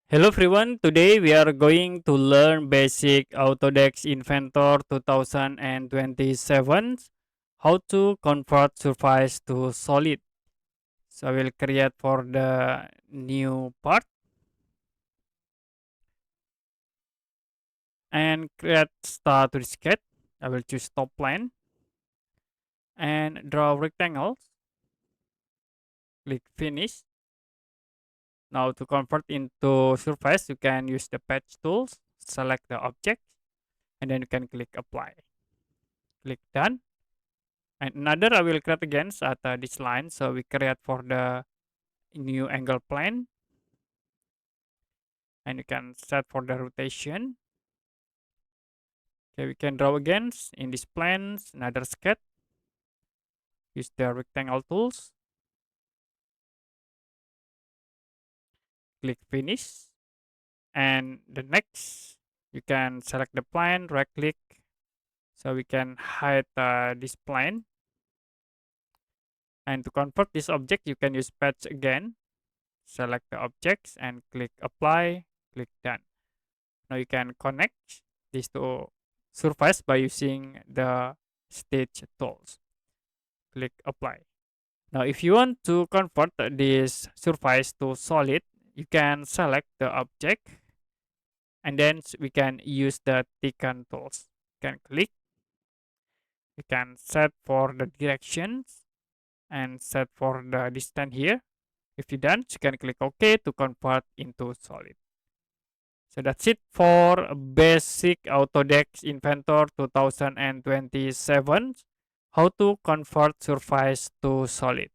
Hello everyone, today we are going to learn basic Autodesk Inventor 2027, how to convert surface to solid. So I will create for the new part and create start to sketch. I will choose top plane and draw rectangles, click finish. Now to convert into surface, you can use the patch tools, select the object and then you can click apply. Click done. And another I will create again at this line. So we create for the new angle plane. And you can set for the rotation. Okay, we can draw again in this plane, another sketch. Use the rectangle tools. Click finish. And the next, you can select the plane, right click. So we can hide this plane. And to convert this object, you can use patch again. Select the objects and click apply, click done. Now you can connect these two surface by using the stitch tools. Click apply. Now if you want to convert this surface to solid, you can select the object and then we can use the thicken tools. You can click, you can set for the directions and set for the distance here. If you done, you can click OK to convert into solid. So that's it for basic Autodesk Inventor 2027. How to convert surface to solid.